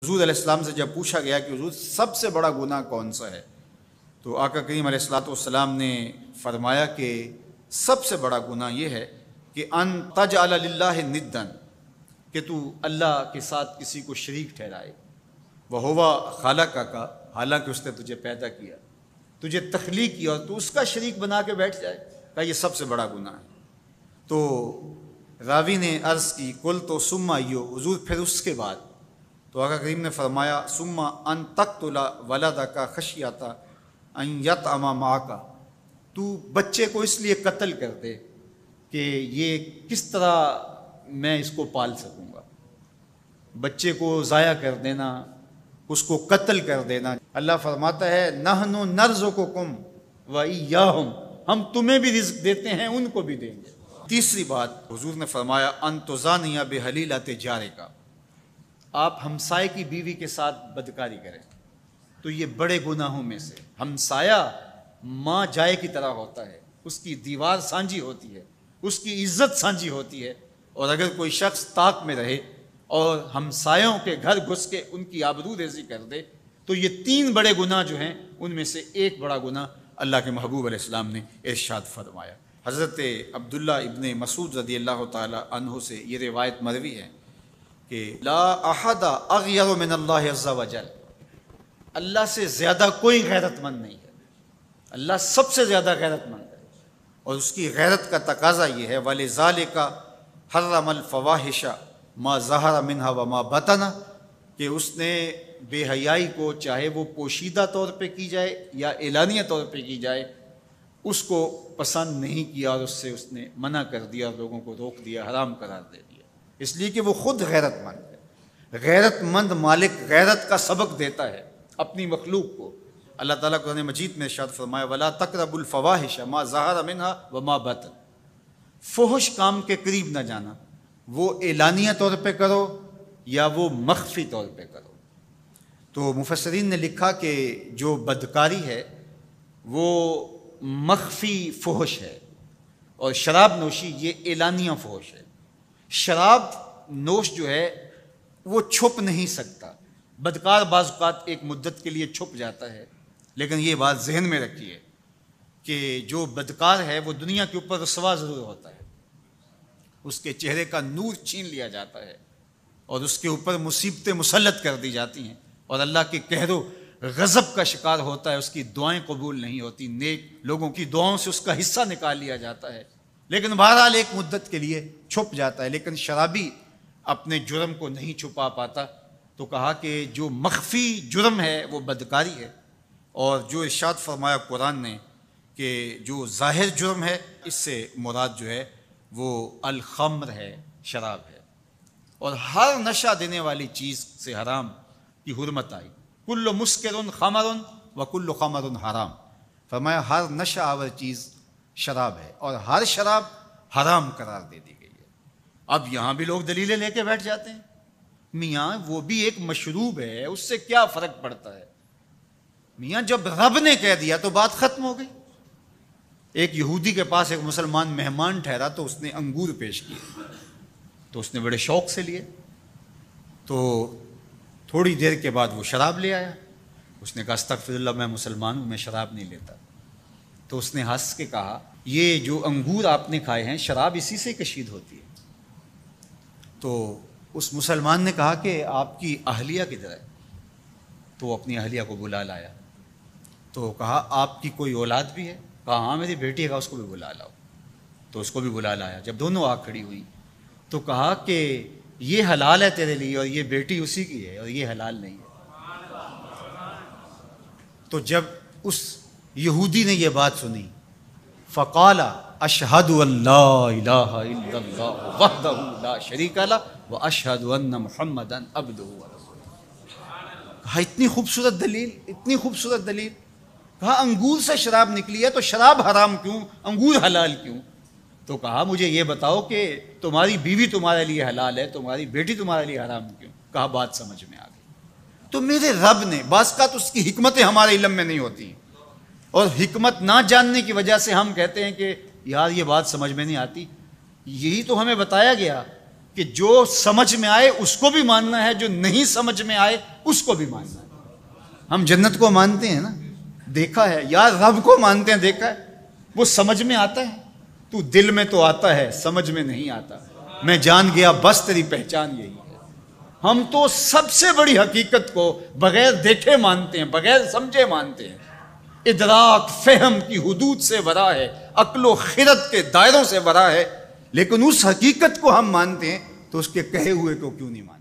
حضور علیہ السلام سے جب پوچھا گیا کہ حضور سب سے بڑا گناہ کون سا ہے، تو آقا کریم علیہ السلام نے فرمایا کہ سب سے بڑا گناہ یہ ہے کہ ان تجعل للہ ندًا، کہ تو اللہ کے ساتھ کسی کو شریک ٹھہرائے، وہو خلقک، حالانکہ اس نے تجھے پیدا کیا، تجھے تخلیق کیا اور تو اس کا شریک بنا کے بیٹھ جائے، کہا یہ سب سے بڑا گناہ ہے۔ تو راوی نے عرض کی قلت ثم ایو، حضور پھر اس کے بعد؟ تو آقا کریم نے فرمایا ثم ان تقتل ولدک خشیۃ ان یطعم معک، تو بچے کو اس لیے قتل کر دے کہ یہ کس طرح میں اس کو پال سکوں گا، بچے کو ضائع کر دینا، اس کو قتل کر دینا۔ اللہ فرماتا ہے نحن نرزقکم وایاہم، ہم تمہیں بھی رزق دیتے ہیں ان کو بھی دیں گے۔ تیسری بات حضور نے فرمایا ان تزانی بحلیلۃ جارک، آپ ہمسائے کی بیوی کے ساتھ بدکاری کریں، تو یہ بڑے گناہوں میں سے، ہمسایہ ماں جائے کی طرح ہوتا ہے، اس کی دیوار سانجھی ہوتی ہے، اس کی عزت سانجھی ہوتی ہے، اور اگر کوئی شخص طاق میں رہے اور ہمسایوں کے گھر گھس کے ان کی آبرو ریزی کر دے، تو یہ تین بڑے گناہ جو ہیں ان میں سے ایک بڑا گناہ اللہ کے محبوب علیہ السلام نے ارشاد فرمایا۔ حضرت عبداللہ ابن مسعود رضی اللہ تعالی عنہ سے یہ روایت مروی ہے کہ لا احد اغیر من اللہ عز وجل، اللہ سے زیادہ کوئی غیرت مند نہیں ہے، اللہ سب سے زیادہ غیرت مند ہے، اور اس کی غیرت کا تقاضا یہ ہے وَلِذَالِكَ حَرَّمَ الْفَوَاحِشَ مَا ظَهَرَ مِنْهَا وَمَا بَطَنَ، کہ اس نے بے حیائی کو چاہے وہ پوشیدہ طور پہ کی جائے یا اعلانیہ طور پہ کی جائے اس کو پسند نہیں کیا، اور اس نے منع کر دیا، اور لوگوں کو روک دیا، حرام قرار دے دیا، اس لیے کہ وہ خود غیرت مند ہے۔ غیرت مند مالک غیرت کا سبق دیتا ہے اپنی مخلوق کو۔ اللہ تعالیٰ قرآن مجید میں ارشاد فرمایا وَلَا تَقْرَبُوا الْفَوَاحِشَ مَا ظَهَرَ مِنْهَا وَمَا بَطَنَ، فحش کام کے قریب نہ جانا، وہ اعلانیہ طور پہ کرو یا وہ مخفی طور پہ کرو۔ تو مفسرین نے لکھا کہ جو بدکاری ہے وہ مخفی فحش ہے، اور شراب نوشی یہ اعلانیہ فحش ہے۔ شراب نوش جو ہے وہ چھپ نہیں سکتا، بدکار بعض اوقات ایک مدت کے لیے چھپ جاتا ہے، لیکن یہ بات ذہن میں رکھیے کہ جو بدکار ہے وہ دنیا کے اوپر رسوا ضرور ہوتا ہے، اس کے چہرے کا نور چھین لیا جاتا ہے، اور اس کے اوپر مصیبتیں مسلط کر دی جاتی ہیں، اور اللہ کے قہر و غضب کا شکار ہوتا ہے، اس کی دعائیں قبول نہیں ہوتی، نیک لوگوں کی دعاؤں سے اس کا حصہ نکال لیا جاتا ہے، لیکن بہرحال ایک مدت کے لیے چھپ جاتا ہے۔ لیکن شرابی اپنے جرم کو نہیں چھپا پاتا، تو کہا کہ جو مخفی جرم ہے وہ بدکاری ہے، اور جو ارشاد فرمایا قرآن نے کہ جو ظاہر جرم ہے اس سے مراد جو ہے وہ الخمر ہے، شراب ہے، اور ہر نشہ دینے والی چیز سے حرام کی حرمت آئی، کل مسکر خمر و کل خمر حرام، فرمایا ہر نشہ آور چیز شراب ہے، اور ہر شراب حرام قرار دے دی گئی ہے۔ اب یہاں بھی لوگ دلیلیں لے کے بیٹھ جاتے ہیں، میاں وہ بھی ایک مشروب ہے، اس سے کیا فرق پڑتا ہے؟ میاں جب رب نے کہہ دیا تو بات ختم ہو گئی۔ ایک یہودی کے پاس ایک مسلمان مہمان ٹھہرا، تو اس نے انگور پیش کیے، تو اس نے بڑے شوق سے لیے، تو تھوڑی دیر کے بعد وہ شراب لے آیا۔ اس نے کہا استغفر اللہ، میں مسلمان ہوں، میں شراب نہیں لیتا۔ تو اس نے ہنس کے کہا یہ جو انگور آپ نے کھائے ہیں شراب اسی سے کشید ہوتی ہے۔ تو اس مسلمان نے کہا کہ آپ کی اہلیہ کدھر ہے؟ تو وہ اپنی اہلیہ کو بلا لایا، تو کہا آپ کی کوئی اولاد بھی ہے؟ کہا ہاں میری بیٹی ہے، اس کو بھی بلا لاؤ۔ تو اس کو بھی بلا لایا۔ جب دونوں آ کھڑی ہوئی تو کہا کہ یہ حلال ہے تیرے لیے، اور یہ بیٹی اسی کی ہے، اور یہ حلال نہیں ہے۔ تو جب اس یہودی نے یہ بات سنی فقال اشہد ان لا الہ الا اللہ وحدہ لا شریک لہ واشہد ان محمدا عبدہ ورسولہ۔ کہا اتنی خوبصورت دلیل، اتنی خوبصورت دلیل۔ کہا انگور سے شراب نکلی ہے تو شراب حرام کیوں، انگور حلال کیوں؟ تو کہا مجھے یہ بتاؤ کہ تمہاری بیوی تمہارے لیے حلال ہے، تمہاری بیٹی تمہارے لیے حرام کیوں؟ کہا بات سمجھ میں آ گئی۔ تو میرے رب نے بعض کا تو اس کی حکمتیں ہمارے علم میں نہیں ہوتی، اور حکمت نہ جاننے کی وجہ سے ہم کہتے ہیں کہ یار یہ بات سمجھ میں نہیں آتی۔ یہی تو ہمیں بتایا گیا کہ جو سمجھ میں آئے اس کو بھی ماننا ہے، جو نہیں سمجھ میں آئے اس کو بھی ماننا ہے۔ ہم جنت کو مانتے ہیں نا، دیکھا ہے، یا رب کو مانتے ہیں، دیکھا ہے، وہ سمجھ میں آتا ہے، تو دل میں تو آتا ہے، سمجھ میں نہیں آتا۔ میں جان گیا بس تیری پہچان یہی ہے۔ ہم تو سب سے بڑی حقیقت کو بغیر دیکھے مانتے ہیں، بغیر سمجھے مانتے ہیں۔ ادراک فہم کی حدود سے ورا ہے، عقل و خرد کے دائروں سے ورا ہے، لیکن اس حقیقت کو ہم مانتے ہیں تو اس کے کہے ہوئے کو کیوں نہیں مانتے؟